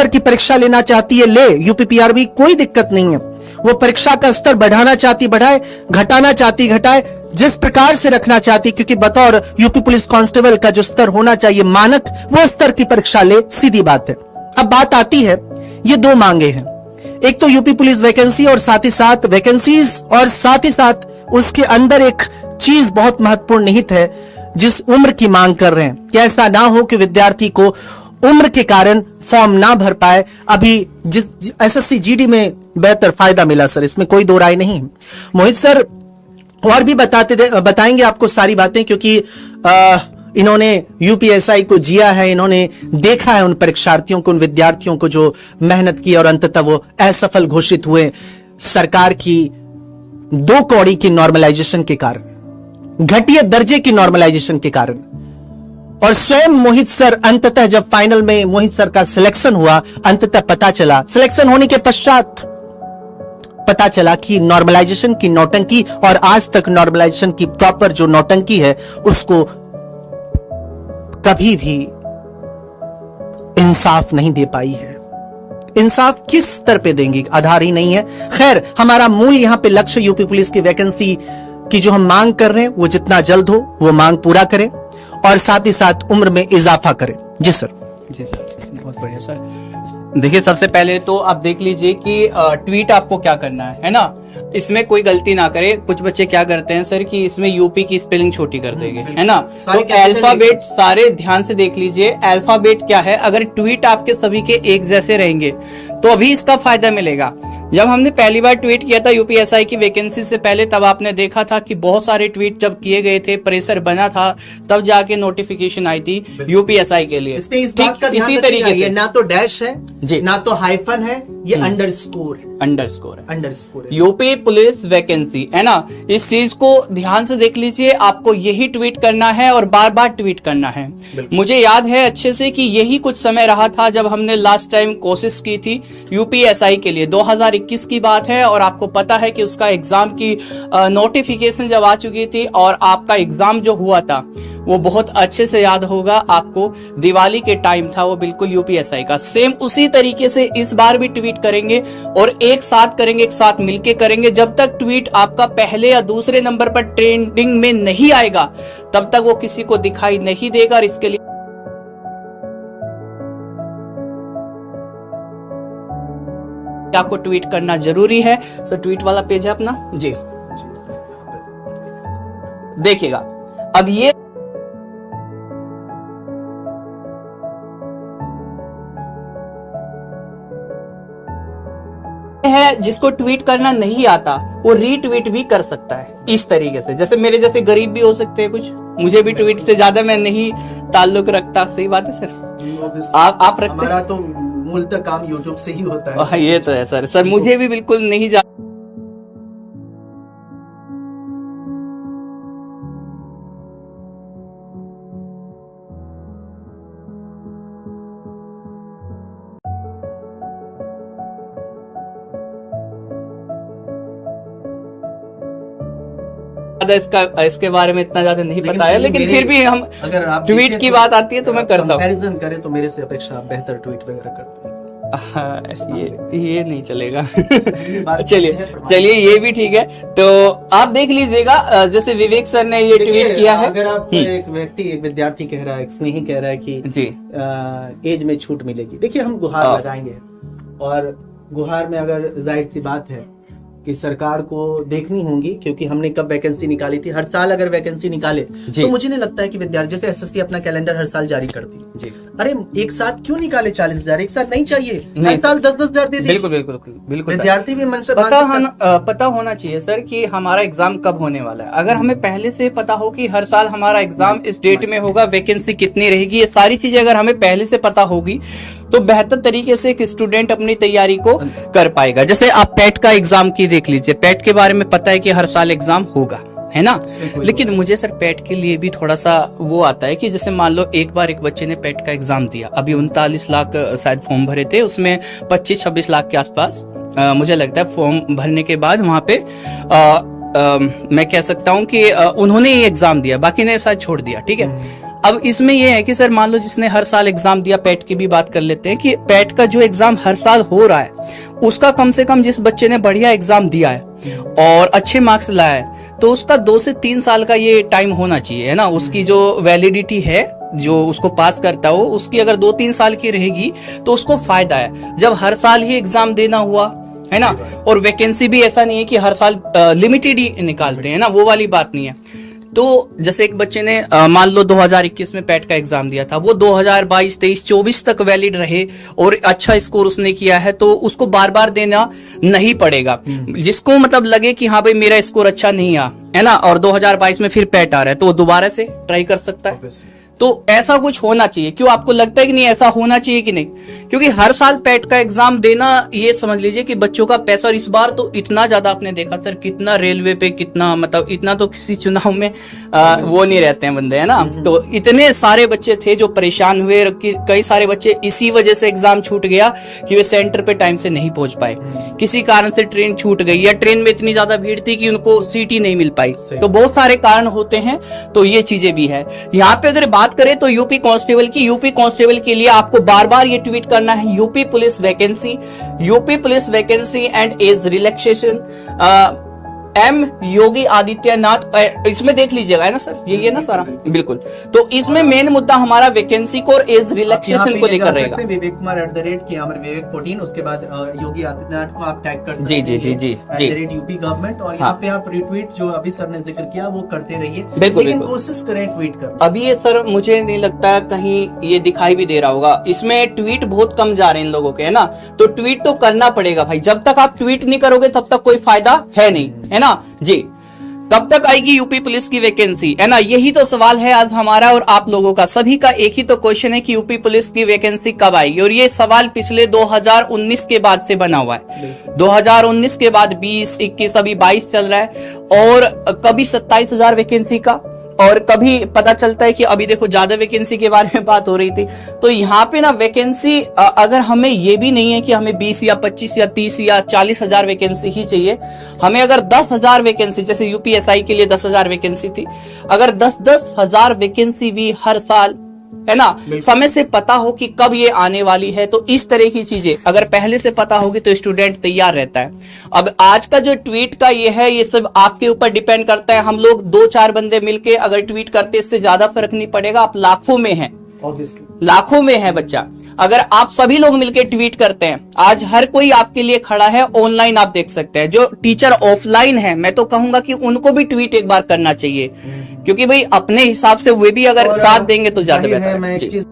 स्तर की परीक्षा लेना चाहती है ले, यूपीपीआरबी कोई दिक्कत नहीं है। वो परीक्षा का स्तर बढ़ाना चाहती बढ़ाए, घटाना चाहती घटाए, जिस प्रकार से रखना चाहती, क्योंकि बतौर यूपी पुलिस कांस्टेबल का जो स्तर होना चाहिए मानक, वो स्तर की परीक्षा ले, सीधी बात है। अब बात आती है, ये दो मांगे हैं, एक तो यूपी पुलिस वैकेंसी और साथ ही साथ वैकेंसीज, और साथ ही साथ उसके अंदर एक चीज बहुत महत्वपूर्ण निहित है, जिस उम्र की मांग कर रहे हैं कि ऐसा ना हो कि विद्यार्थी को उम्र के कारण फॉर्म ना भर पाए। अभी जिस एसएससी जीडी में बेहतर फायदा मिला सर, इसमें कोई दो राय नहीं। मोहित सर और भी बताएंगे आपको सारी बातें, क्योंकि इन्होंने यूपीएसआई को जिया है, इन्होंने देखा है उन परीक्षार्थियों को, उन विद्यार्थियों को जो मेहनत की और अंततः वो असफल घोषित हुए सरकार की 2 कौड़ी की नॉर्मलाइजेशन के कारण, घटिया दर्जे की नॉर्मलाइजेशन के कारण। और स्वयं मोहित सर अंततः जब फाइनल में मोहित सर का सिलेक्शन हुआ, अंततः पता चला, सिलेक्शन होने के पश्चात पता चला कि नॉर्मलाइजेशन की नौटंकी, और आज तक नॉर्मलाइजेशन की प्रॉपर जो नौटंकी है उसको कभी भी इंसाफ नहीं दे पाई है। इंसाफ किस स्तर पे देंगे, आधार ही नहीं है। खैर, हमारा मूल यहां पे लक्ष्य यूपी पुलिस की वैकेंसी की जो हम मांग कर रहे हैं वो जितना जल्द हो वो मांग पूरा करें, और साथ ही साथ उम्र में इजाफा करें। जी सर। जी सर, बहुत बढ़िया सर। देखिए, सबसे पहले तो आप देख लीजिए कि ट्वीट आपको क्या करना है ना, इसमें कोई गलती ना करे। कुछ बच्चे क्या करते हैं सर कि इसमें यूपी की स्पेलिंग छोटी कर देंगे, है ना। तो अल्फाबेट सारे ध्यान से देख लीजिए, अल्फाबेट क्या है। अगर ट्वीट आपके सभी के एक जैसे रहेंगे तो अभी इसका फायदा मिलेगा। जब हमने पहली बार ट्वीट किया था यूपीएसआई की वैकेंसी से पहले, तब आपने देखा था कि बहुत सारे ट्वीट जब किए गए थे, प्रेशर बना था, तब जाके नोटिफिकेशन आई थी यूपीएसआई के लिए। इस बात का ध्यान इसी तरीके से ना तो डैश है जी, ना तो हाइफन है, ये अंडरस्कोर है। अंडरस्कोर है यूपी पुलिस वैकेंसी, है ना। इस चीज को ध्यान से देख लीजिए, आपको यही ट्वीट करना है और बार बार ट्वीट करना है। मुझे याद है अच्छे से कि यही कुछ समय रहा था जब हमने लास्ट टाइम कोशिश की थी यूपीएसआई के लिए, 2021 की बात है। और आपको पता है कि उसका एग्जाम की नोटिफिकेशन जब आ चुकी थी, और आपका एग्जाम जो हुआ था वो बहुत अच्छे से याद होगा आपको, दिवाली के टाइम था वो, बिल्कुल यूपीएसआई का। सेम उसी तरीके से इस बार भी ट्वीट करेंगे, और एक साथ करेंगे, एक साथ मिलके करेंगे। जब तक ट्वीट आपका पहले या दूसरे नंबर पर ट्रेंडिंग में नहीं आएगा, तब तक वो किसी को दिखाई नहीं देगा। और इसके लिए आपको ट्वीट करना जरूरी है। सो ट्वीट वाला पेज है अपना जी, देखिएगा। अब ये है, जिसको ट्वीट करना नहीं आता वो रीट्वीट भी कर सकता है इस तरीके से। जैसे मेरे जैसे गरीब भी हो सकते हैं कुछ, मुझे भी ट्वीट से ज्यादा मैं नहीं ताल्लुक रखता। सही बात है सर, आप रखते? हमारा तो मूलतः काम यूट्यूब से ही होता है। ये तो है सर, मुझे भी बिल्कुल नहीं जा इसके बारे में इतना ज्यादा नहीं पता है, लेकिन फिर भी हम अगर आप ट्वीट की बात आती है तो मैं करता हूँ। कंपैरिजन करें तो मेरे से अपेक्षा आप बेहतर ट्वीट वगैरह करते हैं। ये नहीं चलेगा। चलिए ये भी ठीक है। तो आप देख लीजिएगा, जैसे विवेक सर ने ये ट्वीट किया है। अगर आप एक विद्यार्थी कह रहा है, स्नेही कह रहा है कि जी एज में छूट मिलेगी, देखिए हम गुहार लगाएंगे, और गुहार में अगर जाहिर सी बात है कि सरकार को देखनी होंगी, क्योंकि हमने कब वैकेंसी निकाली थी। हर साल अगर वैकेंसी निकाले तो मुझे नहीं लगता है कि विद्यार्थी, जैसे एसएससी अपना कैलेंडर हर साल जारी करती है, अरे एक साथ क्यों निकाले 40,000? एक साथ नहीं चाहिए, हर साल 10,000 दे दीजिए। बिल्कुल विद्यार्थी भी मन से पता होना चाहिए सर कि हमारा एग्जाम कब होने वाला है। अगर हमें पहले से पता हो कि हर साल हमारा एग्जाम इस डेट में होगा, वैकेंसी कितनी रहेगी, ये सारी चीजें अगर हमें पहले से पता होगी तो बेहतर तरीके से एक स्टूडेंट अपनी तैयारी को कर पाएगा। जैसे आप पैट का एग्जाम की देख लीजिए, पैट के बारे में पता है कि हर साल एग्जाम होगा, है ना। लेकिन मुझे सर पैट के लिए भी थोड़ा सा वो आता है कि जैसे मान लो एक बार एक बच्चे ने पैट का एग्जाम दिया, अभी 39 लाख शायद फॉर्म भरे थे, उसमें 25-26 लाख के आसपास मुझे लगता है फॉर्म भरने के बाद वहां पे मैं कह सकता हूँ कि उन्होंने ही एग्जाम दिया, बाकी ने शायद छोड़ दिया, ठीक है। अब इसमें ये है कि सर मान लो जिसने हर साल एग्जाम दिया, पैट की भी बात कर लेते हैं कि पैट का जो एग्जाम हर साल हो रहा है उसका कम से कम जिस बच्चे ने बढ़िया एग्जाम दिया है और अच्छे मार्क्स लाया है तो उसका 2 से 3 साल का ये टाइम होना चाहिए, है ना। उसकी जो वैलिडिटी है जो उसको पास करता हो उसकी अगर 2-3 साल की रहेगी तो उसको फायदा है। जब हर साल ही एग्जाम देना हुआ, है ना, और वैकेंसी भी ऐसा नहीं है कि हर साल लिमिटेड ही निकालते हैं ना, वो वाली बात नहीं है। तो जैसे एक बच्चे ने मान लो 2021 में पैट का एग्जाम दिया था, वो 2022, 23, 24 तक वैलिड रहे और अच्छा स्कोर उसने किया है तो उसको बार बार देना नहीं पड़ेगा। जिसको मतलब लगे कि हाँ भाई मेरा स्कोर अच्छा नहीं आया, है ना, और 2022 में फिर पैट आ रहा है तो वो दोबारा से ट्राई कर सकता है। तो ऐसा कुछ होना चाहिए। क्यों आपको लगता है कि नहीं ऐसा होना चाहिए कि नहीं? क्योंकि हर साल पैट का एग्जाम देना, ये समझ लीजिए कि बच्चों का पैसा, और इस बार तो इतना ज्यादा आपने देखा सर, कितना रेलवे पे, कितना मतलब इतना तो किसी चुनाव में वो नहीं रहते हैं बंदे, है ना। तो इतने सारे बच्चे थे जो परेशान हुए, कई सारे बच्चे इसी वजह से एग्जाम छूट गया कि वे सेंटर पे टाइम से नहीं पहुंच पाए, किसी कारण से ट्रेन छूट गई या ट्रेन में इतनी ज्यादा भीड़ थी कि उनको सीट ही नहीं मिल पाई। तो बहुत सारे कारण होते हैं, तो ये चीजें भी है। यहाँ पे अगर बात करें तो यूपी कांस्टेबल के लिए आपको बार बार ये ट्वीट करना है, UP police vacancy and age relaxation M Yogi Adityanath. इसमें देख लीजिएगा, है ना सर, ये ना सारा बिल्कुल। तो इसमें मेन मुद्दा हमारा वैकेंसी को और एज रिलैक्सेशन को लेकर रहेगा। विवेक कुमार @विवेक 14, उसके बाद योगी आदित्यनाथ को आप टैग कर सकते हैं, जी यूपी गवर्नमेंट, और यहाँ पे आप रिट्वीट जो अभी सर ने जिक्र किया वो करते रहिए, बिल्कुल, लेकिन कोशिश करें ट्वीट करना। अभी ये सर मुझे नहीं लगता कहीं ये दिखाई भी दे रहा होगा, इसमें ट्वीट बहुत कम जा रहे हैं इन लोगों के, है ना। तो ट्वीट तो करना पड़ेगा भाई, जब तक आप ट्वीट नहीं करोगे तब तक कोई फायदा है नहीं, है ना जी। कब तक आएगी यूपी पुलिस की वैकेंसी, है ना, यही तो सवाल है आज हमारा और आप लोगों का, सभी का एक ही तो क्वेश्चन है कि यूपी पुलिस की वैकेंसी कब आएगी। और ये सवाल पिछले 2019 के बाद से बना हुआ है। 2019 के बाद 20, 21, अभी 22 चल रहा है, और कभी 27,000 वैकेंसी का, और कभी पता चलता है कि अभी देखो ज्यादा वैकेंसी के बारे में बात हो रही थी। तो यहाँ पे ना वैकेंसी, अगर हमें ये भी नहीं है कि हमें 20 या 25 या 30 या 40,000 वैकेंसी ही चाहिए, हमें अगर 10,000 वैकेंसी, जैसे यूपीएसआई के लिए 10,000 वैकेंसी थी, अगर 10,000 वैकेंसी भी हर साल, है ना, समय से पता हो कि कब ये आने वाली है, तो इस तरह की चीजें अगर पहले से पता होगी तो स्टूडेंट तैयार रहता है। अब आज का जो ट्वीट का ये है, ये सब आपके ऊपर डिपेंड करता है। हम लोग 2-4 बंदे मिलके अगर ट्वीट करते, इससे ज्यादा फर्क नहीं पड़ेगा। आप लाखों में हैं, लाखों में है बच्चा, अगर आप सभी लोग मिलकर ट्वीट करते हैं, आज हर कोई आपके लिए खड़ा है। ऑनलाइन आप देख सकते हैं, जो टीचर ऑफलाइन है, मैं तो कहूंगा कि उनको भी ट्वीट एक बार करना चाहिए, क्योंकि भाई अपने हिसाब से वे भी अगर साथ देंगे तो ज्यादा बेहतर है।